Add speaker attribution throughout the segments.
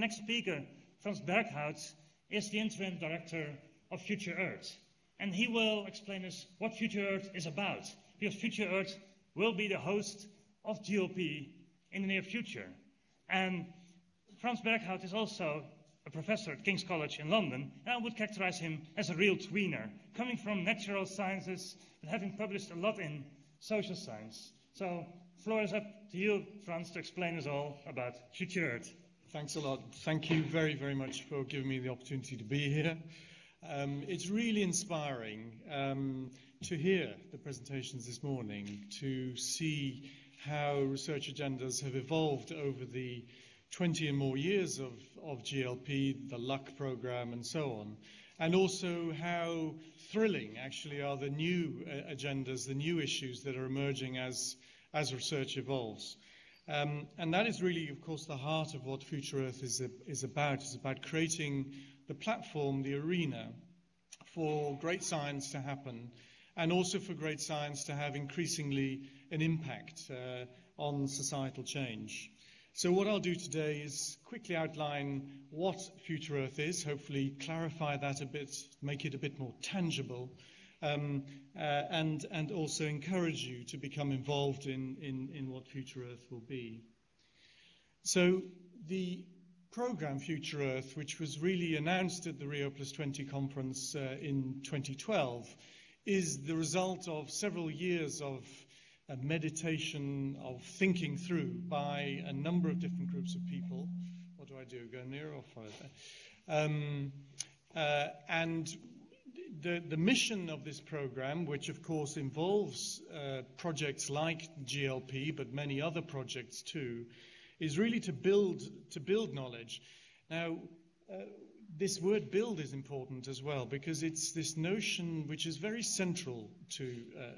Speaker 1: Next speaker, Frans Berghout, is the interim director of Future Earth. And he will explain us what Future Earth is about, because Future Earth will be the host of GLP in the near future. And Frans Berghout is also a professor at King's College in London, and I would characterize him as a real tweener, coming from natural sciences, but having published a lot in social science. So, floor is up to you, Frans, to explain us all about Future Earth.
Speaker 2: Thanks a lot. Thank you very, very much for giving me the opportunity to be here. It's really inspiring to hear the presentations this morning, to see how research agendas have evolved over the 20 and more years of GLP, the LUC program, and so on. And also how thrilling, actually, are the new agendas, the new issues that are emerging as research evolves. And that is really, of course, the heart of what Future Earth is about. It's about creating the platform, the arena, for great science to happen, and also for great science to have increasingly an impact on societal change. So what I'll do today is quickly outline what Future Earth is, hopefully clarify that a bit, make it a bit more tangible, and also encourage you to become involved in what Future Earth will be. So the program Future Earth, which was really announced at the Rio+20 conference in 2012, is the result of several years of meditation, of thinking through by a number of different groups of people. What do I do? Go near or further? And the mission of this program, which of course involves projects like GLP, but many other projects too, is really to build knowledge. Now, this word build is important as well, because it's this notion which is very central to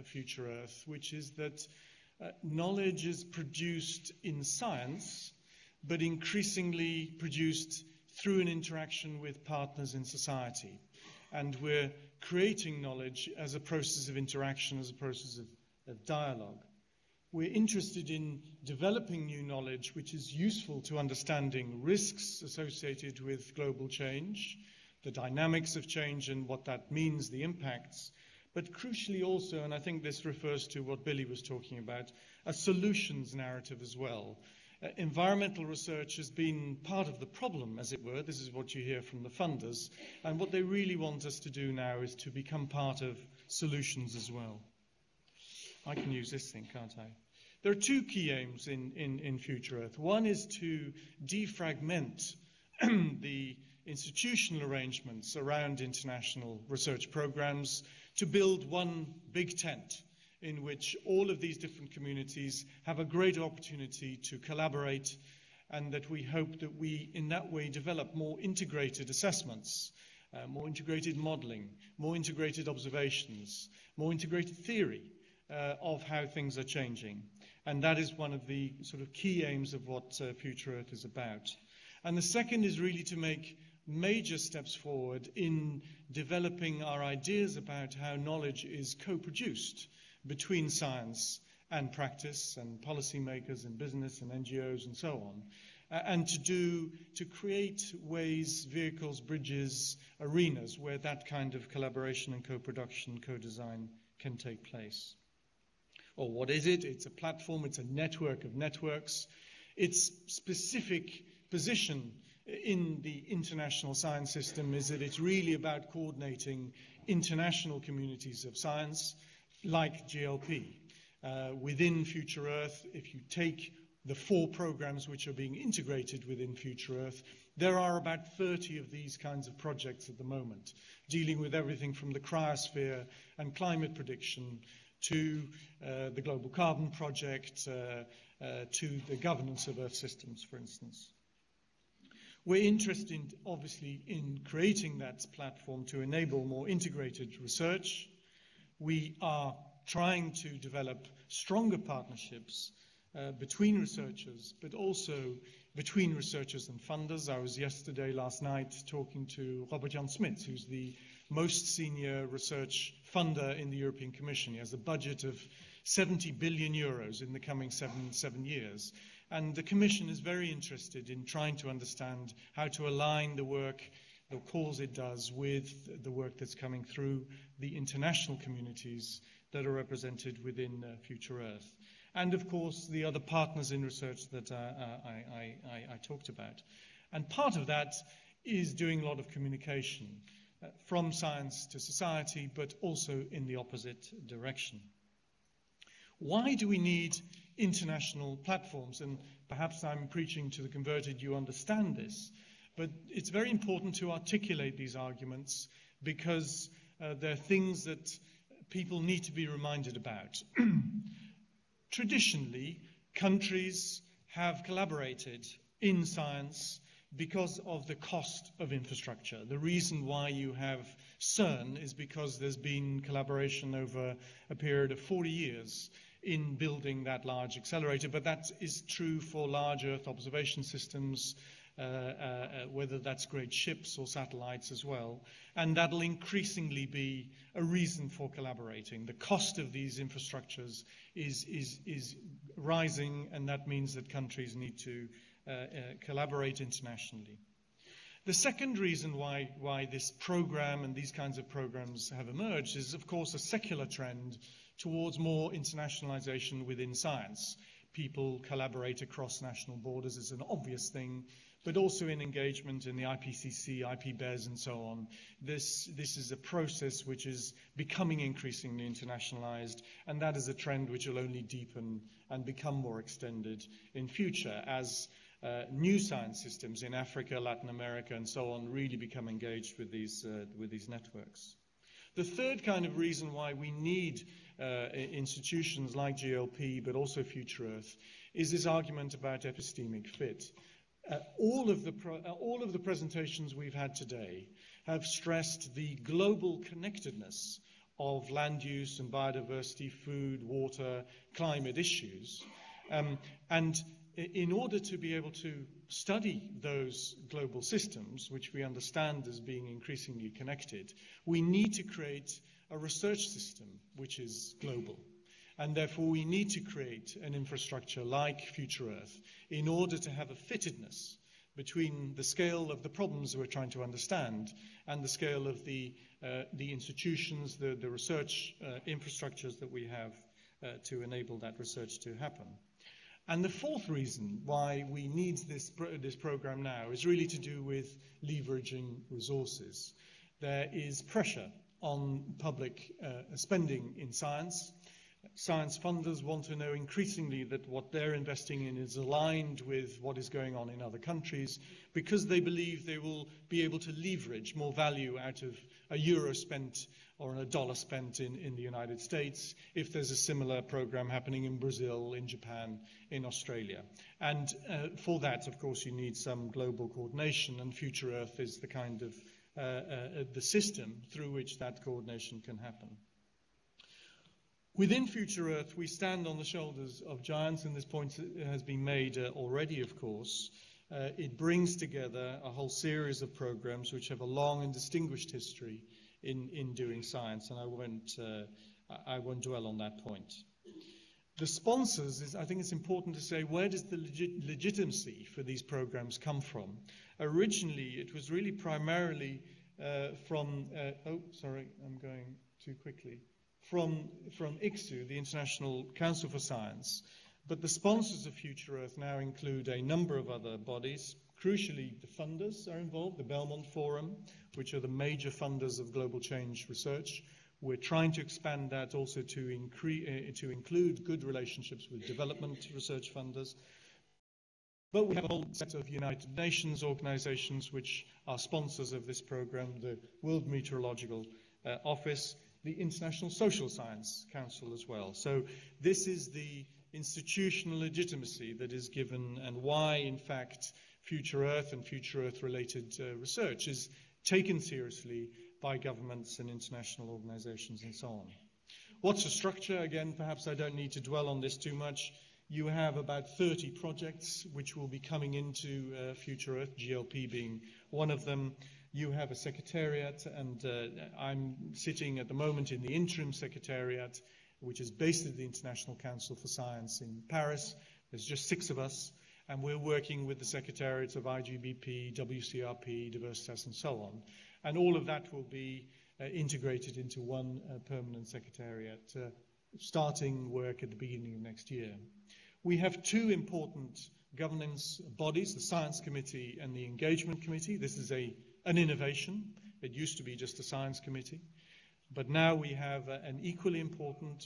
Speaker 2: Future Earth, which is that knowledge is produced in science, but increasingly produced through an interaction with partners in society. And we're creating knowledge as a process of interaction, as a process of dialogue. We're interested in developing new knowledge which is useful to understanding risks associated with global change, the dynamics of change and what that means, the impacts, but crucially also, and I think this refers to what Billy was talking about, a solutions narrative as well. Environmental research has been part of the problem, as it were. This is what you hear from the funders. And what they really want us to do now is to become part of solutions as well. I can use this thing, can't I? There are two key aims in Future Earth. One is to defragment the institutional arrangements around international research programs to build one big tent in which all of these different communities have a greater opportunity to collaborate, and that we hope that we, in that way, develop more integrated assessments, more integrated modeling, more integrated observations, more integrated theory of how things are changing. And that is one of the sort of key aims of what Future Earth is about. And the second is really to make major steps forward in developing our ideas about how knowledge is co-produced between science and practice and policymakers and business and NGOs and so on, and to create ways, vehicles, bridges, arenas where that kind of collaboration and co-production, co-design can take place. Well, what is it? It's a platform, it's a network of networks. Its specific position in the international science system is that it's really about coordinating international communities of science, like GLP. Within Future Earth, if you take the 4 programs which are being integrated within Future Earth, there are about 30 of these kinds of projects at the moment, dealing with everything from the cryosphere and climate prediction to the Global Carbon Project, to the governance of Earth systems, for instance. We're interested, obviously, in creating that platform to enable more integrated research. We are trying to develop stronger partnerships between researchers, but also between researchers and funders. I was last night, talking to Robert Jan Smits, who's the most senior research funder in the European Commission. He has a budget of 70 billion euros in the coming seven years. And the Commission is very interested in trying to understand how to align the work, the calls it does, with the work that's coming through the international communities that are represented within Future Earth. And, of course, the other partners in research that I talked about. And part of that is doing a lot of communication from science to society, but also in the opposite direction. Why do we need international platforms? And perhaps I'm preaching to the converted, you understand this. But it's very important to articulate these arguments because they're things that people need to be reminded about. Traditionally, countries have collaborated in science because of the cost of infrastructure. The reason why you have CERN is because there's been collaboration over a period of 40 years in building that large accelerator, but that is true for large Earth observation systems, whether that's great ships or satellites as well, and that'll increasingly be a reason for collaborating. The cost of these infrastructures is rising, and that means that countries need to collaborate internationally. The second reason why this program and these kinds of programs have emerged is, of course, a secular trend towards more internationalization within science. People collaborate across national borders is an obvious thing, but also in engagement in the IPCC, IPBES, and so on. This is a process which is becoming increasingly internationalized, and that is a trend which will only deepen and become more extended in future as new science systems in Africa, Latin America, and so on really become engaged with these networks. The third kind of reason why we need institutions like GLP, but also Future Earth, is this argument about epistemic fit. All of the presentations we've had today have stressed the global connectedness of land use and biodiversity, food, water, climate issues. And in order to be able to study those global systems, which we understand as being increasingly connected, we need to create a research system which is global. And therefore, we need to create an infrastructure like Future Earth in order to have a fittedness between the scale of the problems we're trying to understand and the scale of the institutions, the research infrastructures that we have to enable that research to happen. And the fourth reason why we need this program now is really to do with leveraging resources. There is pressure on public spending in science. Science funders want to know increasingly that what they're investing in is aligned with what is going on in other countries because they believe they will be able to leverage more value out of a euro spent or a dollar spent in the United States if there's a similar program happening in Brazil, in Japan, in Australia. And for that, of course, you need some global coordination, and Future Earth is the kind of the system through which that coordination can happen. Within Future Earth, we stand on the shoulders of giants, and this point has been made already, of course. It brings together a whole series of programs which have a long and distinguished history in doing science, and I won't dwell on that point. The sponsors, I think it's important to say, where does the legitimacy for these programs come from? Originally, it was really primarily from ICSU, the International Council for Science. But the sponsors of Future Earth now include a number of other bodies. Crucially, the funders are involved, the Belmont Forum, which are the major funders of global change research. We're trying to expand that also to include good relationships with development research funders. But we have a whole set of United Nations organizations which are sponsors of this program, the World Meteorological Office, the International Social Science Council as well. So this is the institutional legitimacy that is given, and why, in fact, Future Earth and Future Earth-related research is taken seriously by governments and international organizations and so on. What's the structure? Again, perhaps I don't need to dwell on this too much. You have about 30 projects which will be coming into Future Earth, GLP being one of them. You have a secretariat, and I'm sitting at the moment in the interim secretariat, which is based at the International Council for Science in Paris. There's just 6 of us. And we're working with the secretariats of IGBP, WCRP, Diversitas, and so on. And all of that will be integrated into one permanent secretariat, starting work at the beginning of next year. We have two important governance bodies, the Science Committee and the Engagement Committee. This is an innovation. It used to be just a Science Committee. But now we have an equally important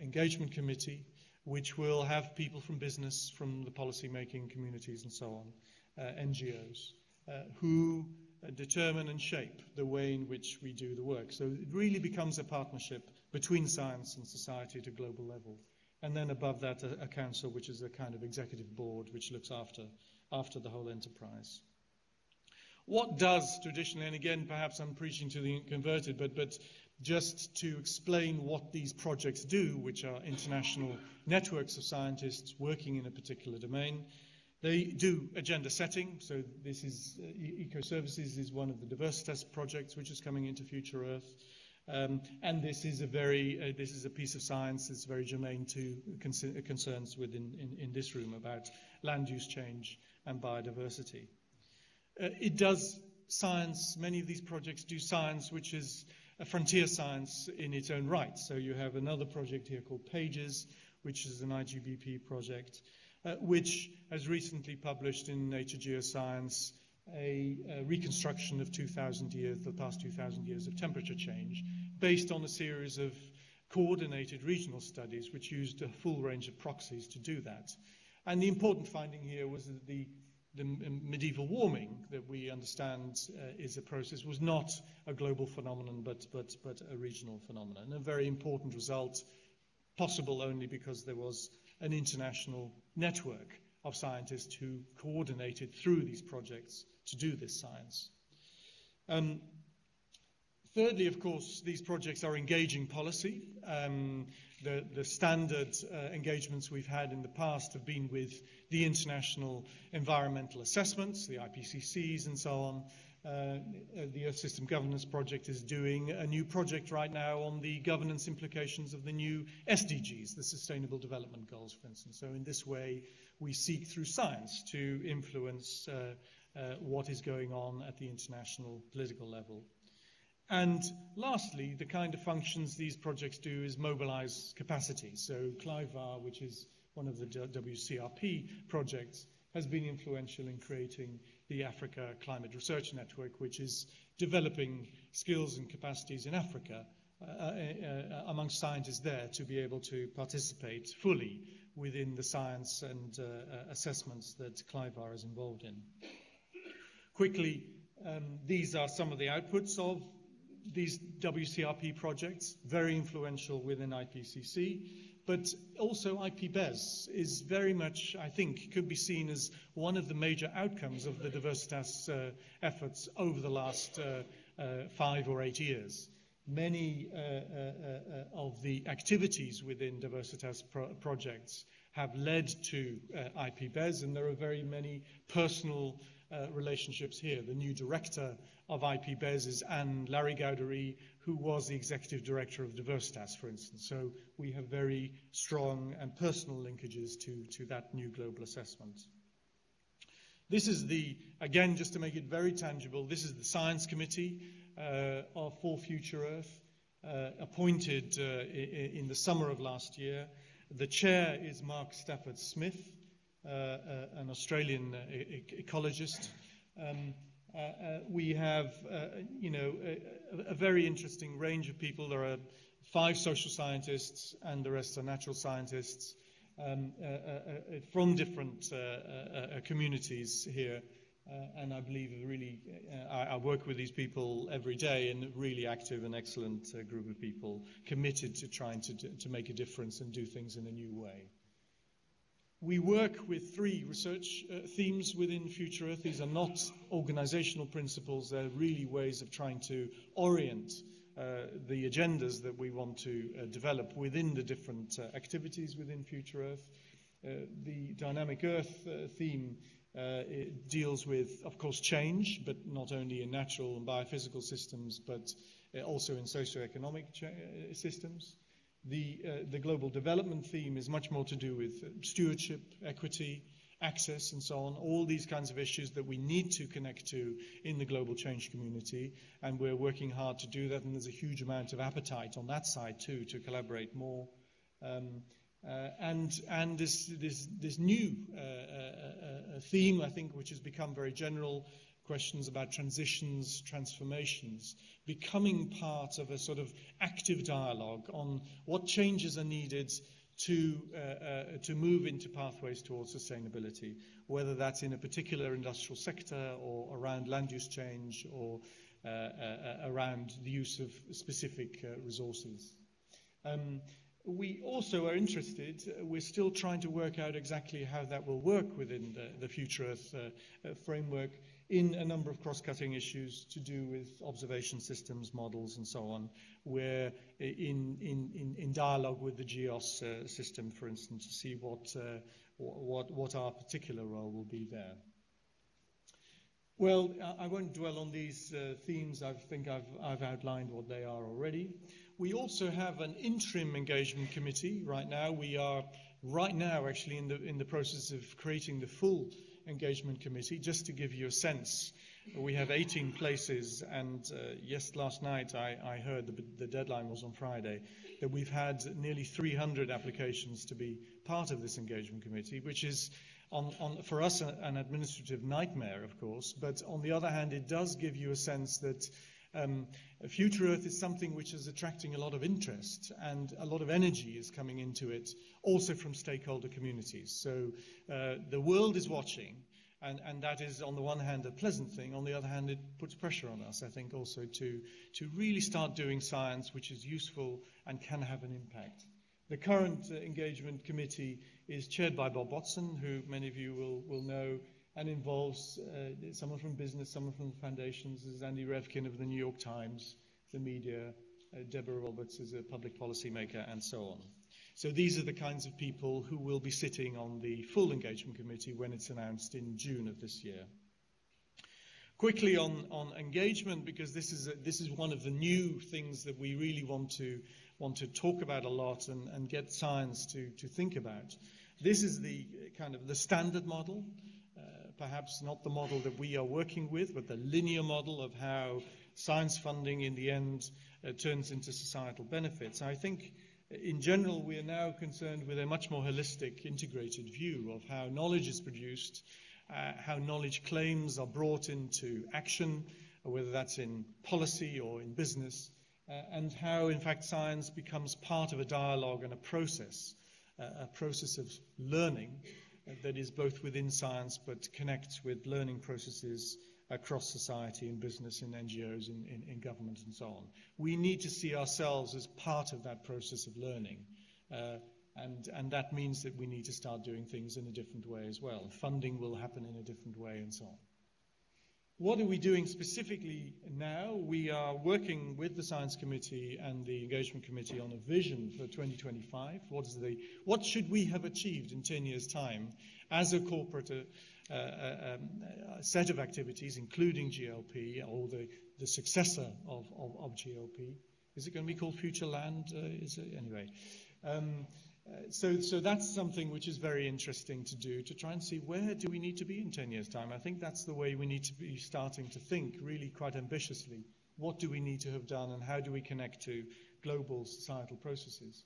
Speaker 2: Engagement Committee, which will have people from business, from the policy-making communities and so on, NGOs, who determine and shape the way in which we do the work. So it really becomes a partnership between science and society at a global level. And then above that, a council, which is a kind of executive board, which looks after the whole enterprise. What does traditionally, and again, perhaps I'm preaching to the converted, but just to explain what these projects do, which are international networks of scientists working in a particular domain. They do agenda setting, so this is Ecoservices is one of the Diversitas projects which is coming into Future Earth. And this is a piece of science that's very germane to concerns in this room about land use change and biodiversity. It does science. Many of these projects do science, which is a frontier science in its own right. So you have another project here called PAGES, which is an IGBP project, which has recently published in Nature Geoscience a reconstruction of the past 2,000 years of temperature change, based on a series of coordinated regional studies which used a full range of proxies to do that. And the important finding here was that the medieval warming that we understand is a process was not a global phenomenon, but a regional phenomenon. And a very important result, possible only because there was an international network of scientists who coordinated through these projects to do this science. Thirdly, of course, these projects are engaging policy. The standard engagements we've had in the past have been with the international environmental assessments, the IPCCs and so on. The Earth System Governance Project is doing a new project right now on the governance implications of the new SDGs, the Sustainable Development Goals, for instance. So in this way, we seek through science to influence what is going on at the international political level. And lastly, the kind of functions these projects do is mobilize capacity. So CLIVAR, which is one of the WCRP projects, has been influential in creating the Africa Climate Research Network, which is developing skills and capacities in Africa amongst scientists there to be able to participate fully within the science and assessments that CLIVAR is involved in. Quickly, these are some of the outputs of these WCRP projects, very influential within IPCC, but also IPBES is very much, I think, could be seen as one of the major outcomes of the Diversitas efforts over the last 5 or 8 years. Many of the activities within Diversitas projects have led to IPBES, and there are very many personal relationships here. The new director of IPBES is Anne Larry-Gaudery, who was the executive director of Diversitas, for instance. So we have very strong and personal linkages to that new global assessment. This is again, just to make it very tangible, this is the Science Committee for Future Earth, appointed in the summer of last year. The chair is Mark Stafford Smith, an Australian ecologist. We have, a very interesting range of people. There are 5 social scientists, and the rest are natural scientists from different communities here. And I believe really, I work with these people every day, and a really active and excellent group of people committed to trying to make a difference and do things in a new way. We work with 3 research themes within Future Earth. These are not organizational principles. They're really ways of trying to orient the agendas that we want to develop within the different activities within Future Earth. The Dynamic Earth theme it deals with, of course, change, but not only in natural and biophysical systems, but also in socioeconomic systems. The global development theme is much more to do with stewardship, equity, access and so on, all these kinds of issues that we need to connect to in the global change community, and we're working hard to do that, and there's a huge amount of appetite on that side too to collaborate more. And this new theme, I think, which has become very general, questions about transitions, transformations, becoming part of a sort of active dialogue on what changes are needed to move into pathways towards sustainability, whether that's in a particular industrial sector or around land use change or around the use of specific resources. We also are interested, we're still trying to work out exactly how that will work within the Future Earth framework in a number of cross-cutting issues to do with observation systems, models, and so on. We're in dialogue with the GEOS system, for instance, to see what our particular role will be there. Well, I won't dwell on these themes. I think I've outlined what they are already. We also have an interim engagement committee right now. We are actually in the process of creating the full engagement committee. Just to give you a sense, we have 18 places, and last night I heard the deadline was on Friday, that we've had nearly 300 applications to be part of this engagement committee, which is for us an administrative nightmare, of course, but on the other hand, it does give you a sense that Future Earth is something which is attracting a lot of interest, and a lot of energy is coming into it, also from stakeholder communities. So the world is watching, and that is, on the one hand, a pleasant thing. On the other hand, it puts pressure on us, I think, also to really start doing science which is useful and can have an impact. The current engagement committee is chaired by Bob Watson, who many of you will know, and involves someone from business, someone from the foundations. There's Andy Revkin of the New York Times, the media, Deborah Roberts is a public policy maker, and so on. So these are the kinds of people who will be sitting on the full engagement committee when it's announced in June of this year. Quickly on engagement, because this is one of the new things that we really want to talk about a lot and get science to think about. This is the kind of the standard model. Perhaps not the model that we are working with, but the linear model of how science funding in the end turns into societal benefits. I think in general we are now concerned with a much more holistic, integrated view of how knowledge is produced, how knowledge claims are brought into action, whether that's in policy or in business, and how in fact science becomes part of a dialogue and a process of learning that is both within science but connects with learning processes across society, in business, in NGOs, in government, and so on. We need to see ourselves as part of that process of learning, and that means that we need to start doing things in a different way as well. Funding will happen in a different way, and so on. What are we doing specifically now? We are working with the Science Committee and the Engagement Committee on a vision for 2025. What should we have achieved in 10 years' time as a corporate set of activities, including GLP, or the successor of GLP? Is it going to be called Future Land? Anyway. So that's something which is very interesting to do, to try and see where do we need to be in 10 years' time. I think that's the way we need to be starting to think really quite ambitiously. What do we need to have done, and how do we connect to global societal processes?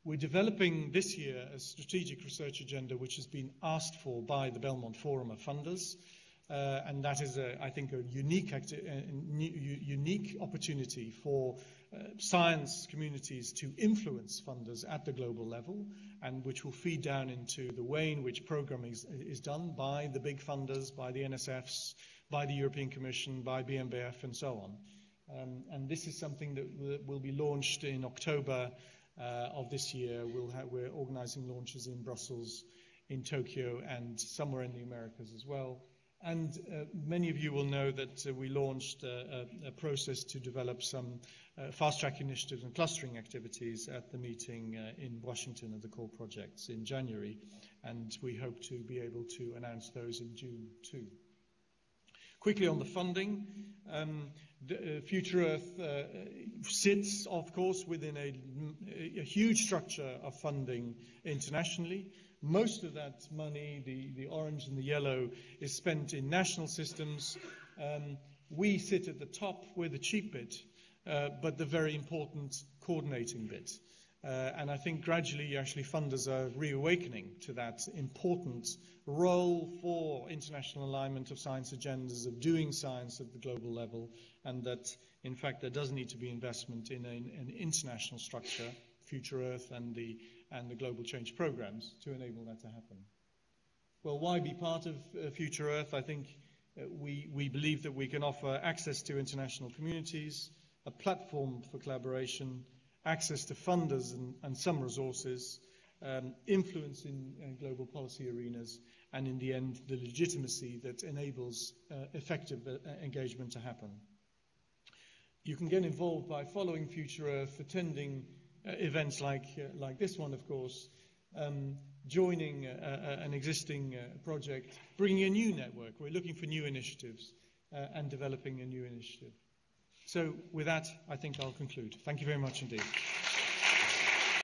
Speaker 2: We're developing this year a strategic research agenda which has been asked for by the Belmont Forum of Funders, and that is, I think, a unique opportunity for science communities to influence funders at the global level, and which will feed down into the way in which programming is done by the big funders, by the NSFs, by the European Commission, by BMBF, and so on. And this is something that will be launched in October of this year. We're organizing launches in Brussels, in Tokyo, and somewhere in the Americas as well. And many of you will know that we launched a process to develop some fast-track initiatives and clustering activities at the meeting in Washington of the core projects in January, and we hope to be able to announce those in June too. Quickly on the funding, Future Earth sits, of course, within a huge structure of funding internationally. Most of that money, the orange and the yellow, is spent in national systems. We sit at the top, we're the cheap bit, but the very important coordinating bit. And I think gradually, actually, funders are reawakening to that important role for international alignment of science agendas, of doing science at the global level, and that, in fact, there does need to be investment in an international structure, Future Earth and the global change programs, to enable that to happen. Well, why be part of Future Earth? I think we believe that we can offer access to international communities, a platform for collaboration, access to funders and some resources, influence in global policy arenas, and in the end, the legitimacy that enables effective engagement to happen. You can get involved by following Future Earth, attending events like this one, of course, joining an existing project, bringing a new network. We're looking for new initiatives and developing a new initiative. So with that, I think I'll conclude. Thank you very much indeed.